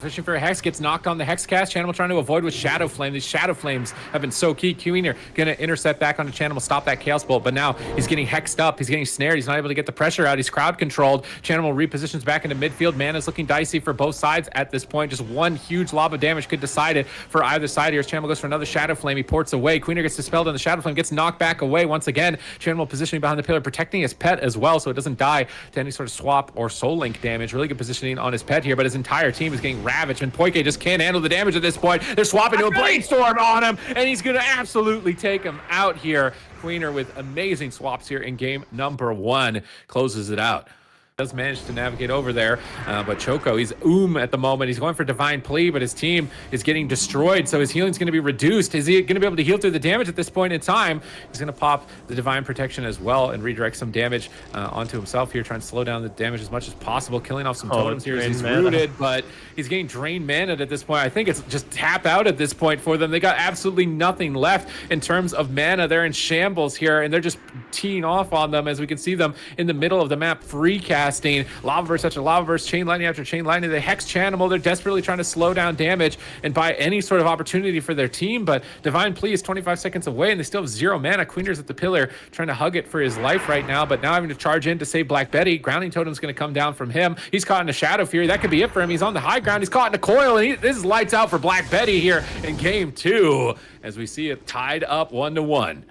Fishing for a Hex, gets knocked on the Hex cast. Chanimal trying to avoid with Shadow Flame. These Shadow Flames have been so key. QWNEER gonna intercept back onto Chanimal, stop that Chaos Bolt, but now he's getting hexed up. He's getting snared. He's not able to get the pressure out. He's crowd controlled. Chanimal repositions back into midfield. Mana's looking dicey for both sides at this point. Just one huge lob of damage could decide it for either side here. As Chanimal goes for another Shadow Flame. He ports away. QWNEER gets dispelled on the Shadow Flame, gets knocked back away once again. Chanimal positioning behind the pillar, protecting his pet as well, so it doesn't die to any sort of swap or soul link damage. Really good positioning on his pet here, but his entire team is getting ravaged. MINPOJKE just can't handle the damage at this point. They're swapping to a Brainstorm on him, and he's going to absolutely take him out here. QWNEER with amazing swaps here in game number 1 closes it out. Does manage to navigate over there, but Choco, he's at the moment. He's going for Divine Plea, but his team is getting destroyed, so his healing's going to be reduced. Is he going to be able to heal through the damage at this point in time? He's going to pop the Divine Protection as well and redirect some damage onto himself here, trying to slow down the damage as much as possible, killing off some totems here as he's rooted, but he's getting drained mana at this point. I think it's just tap out at this point for them. They got absolutely nothing left in terms of mana. They're in shambles here, and they're just teeing off on them, as we can see them in the middle of the map, free casting. Lavaverse after Lavaverse, chain lightning after chain lightning. They hex Chanimal. They're desperately trying to slow down damage and buy any sort of opportunity for their team, but Divine Plea is 25 seconds away, and they still have 0 mana. QWNEER's at the pillar trying to hug it for his life right now, but now having to charge in to save BLACKBETTY. Grounding Totem's going to come down from him. He's caught in a Shadow Fury. That could be it for him. He's on the high ground. He's caught in a coil, and this is lights out for BLACKBETTY here in game 2 as we see it tied up 1-1.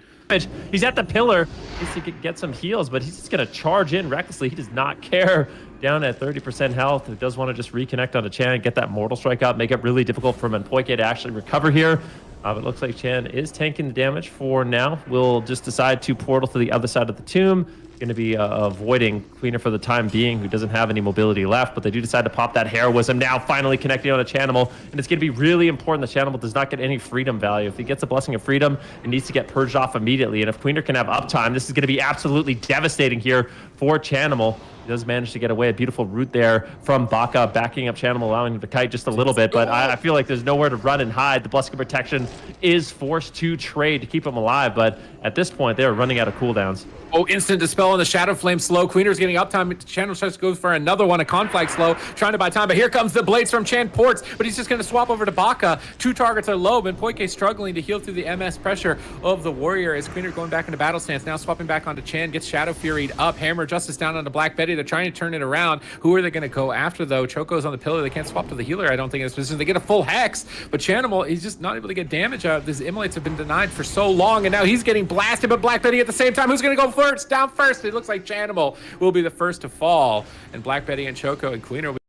He's at the pillar. He could get some heals, but he's just going to charge in recklessly. He does not care. Down at 30% health. He does want to just reconnect onto Chan and get that Mortal Strike out, make it really difficult for MINPOJKE to actually recover here. But it looks like Chan is tanking the damage for now. We'll just decide to portal to the other side of the tomb. Going to be avoiding QWNEER for the time being, who doesn't have any mobility left, but they do decide to pop that Heroism now, finally connecting on a Chanimal, and it's going to be really important that Chanimal does not get any freedom value. If he gets a Blessing of Freedom, it needs to get purged off immediately, and if QWNEER can have uptime, this is going to be absolutely devastating here for Chanimal. He does manage to get away. A beautiful route there from BAKKA, backing up Chanimal, allowing him to kite just a little bit, but I feel like there's nowhere to run and hide. The Blessing of Protection is forced to trade to keep him alive, but at this point, they are running out of cooldowns. Oh, instant dispel on the Shadow Flame slow. QWNEER's getting uptime. Chanimal tries to go for another one, a Conflag slow, trying to buy time, but here comes the Blades from Chan ports, but he's just going to swap over to BAKKA. 2 targets are low, but MINPOJKE struggling to heal through the MS pressure of the Warrior as QWNEER going back into battle stance, now swapping back onto Chan, gets Shadow Furied up, Hammer Justice down onto BLACKBETTY. They're trying to turn it around. Who are they going to go after, though? Choco's on the pillar. They can't swap to the healer, I don't think, in this position. They get a full Hex, but Chanimal, he's just not able to get damage out. These Immolates have been denied for so long, and now he's getting blasted, but BLACKBETTY at the same time. Who's going to go first? Down first. It looks like Chanimal will be the first to fall, and BLACKBETTY and Choco and QWNEER